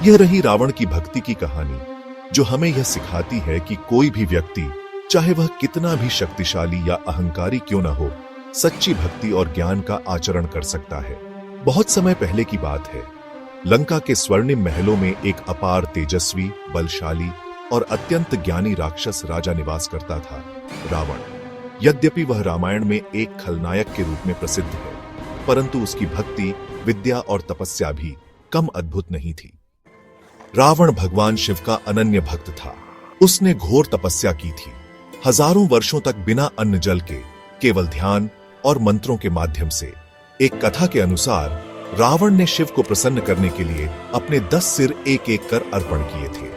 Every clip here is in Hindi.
यह रही रावण की भक्ति की कहानी, जो हमें यह सिखाती है कि कोई भी व्यक्ति, चाहे वह कितना भी शक्तिशाली या अहंकारी क्यों न हो, सच्ची भक्ति और ज्ञान का आचरण कर सकता है। बहुत समय पहले की बात है। लंका के स्वर्णिम महलों में एक अपार, तेजस्वी, बलशाली और अत्यंत ज्ञानी राक्षस राजा निवास करता था, रावण। यद्यपि वह रामायण में एक खलनायक के रूप में प्रसिद्ध है, परंतु उसकी भक्ति, विद्या और तपस्या भी कम अद्भुत नहीं थी। रावण भगवान शिव का अनन्य भक्त था। उसने घोर तपस्या की थी, हजारों वर्षों तक बिना अन्न जल के, केवल ध्यान और मंत्रों के माध्यम से। एक कथा के अनुसार रावण ने शिव को प्रसन्न करने के लिए अपने 10 सिर एक एक कर अर्पण किए थे।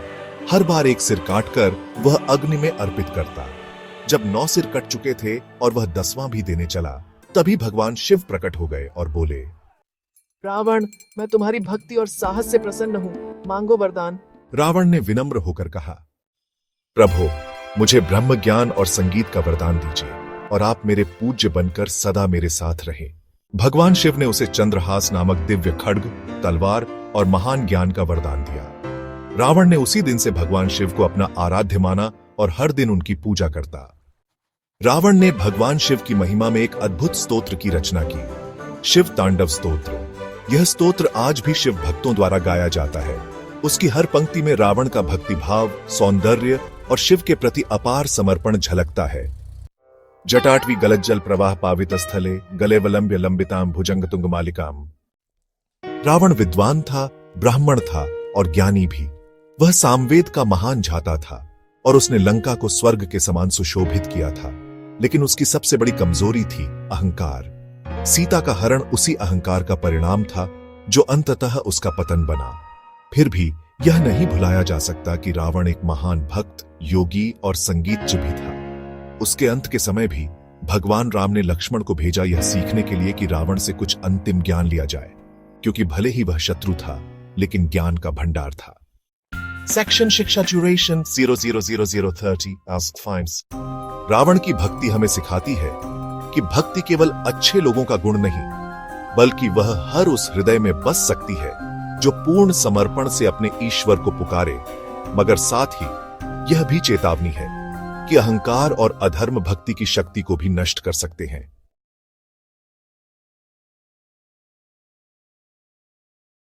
हर बार एक सिर काटकर वह अग्नि में अर्पित करता। जब 9 सिर कट चुके थे और वह 10वां भी देने चला, तभी भगवान शिव प्रकट हो गए और बोले, रावण, मैं तुम्हारी भक्ति और साहस से प्रसन्न हूँ, मांगो वरदान। रावण ने विनम्र होकर कहा, प्रभु, मुझे ब्रह्म ज्ञान और संगीत का वरदान दीजिए और आप मेरे पूज्य बनकर सदा मेरे साथ रहें। भगवान शिव ने उसे चंद्रहास नामक दिव्य खड्ग, तलवार और महान ज्ञान का वरदान दिया। रावण ने उसी दिन से भगवान शिव को अपना आराध्य माना और हर दिन उनकी पूजा करता। रावण ने भगवान शिव की महिमा में एक अद्भुत स्तोत्र की रचना की, शिव तांडव स्तोत्र। यह स्तोत्र आज भी शिव भक्तों द्वारा गाया जाता है। उसकी हर पंक्ति में रावण का भक्तिभाव, सौंदर्य और शिव के प्रति अपार समर्पण झलकता है। जटाटवी गलत जल प्रवाह पावित स्थले, गलेवलंब्य लंबिताम भुजंग तुंग मालिकाम। रावण विद्वान था, ब्राह्मण था और ज्ञानी भी। वह सामवेद का महान झाता था और उसने लंका को स्वर्ग के समान सुशोभित किया था। लेकिन उसकी सबसे बड़ी कमजोरी थी अहंकार। सीता का हरण उसी अहंकार का परिणाम था, जो अंततः उसका पतन बना। फिर भी यह नहीं भुलाया जा सकता कि रावण एक महान भक्त, योगी और संगीतज्ञ भी था। उसके अंत के समय भी भगवान राम ने लक्ष्मण को भेजा, यह सीखने के लिए कि रावण से कुछ अंतिम ज्ञान लिया जाए, क्योंकि भले ही वह शत्रु था, लेकिन ज्ञान का भंडार था। सेक्शन शिक्षा ड्यूरेशन 00030 आस्क्ड फाइंड्स। रावण की भक्ति हमें सिखाती है कि भक्ति केवल अच्छे लोगों का गुण नहीं, बल्कि वह हर उस हृदय में बस सकती है जो पूर्ण समर्पण से अपने ईश्वर को पुकारे। मगर साथ ही यह भी चेतावनी है कि अहंकार और अधर्म भक्ति की शक्ति को भी नष्ट कर सकते हैं।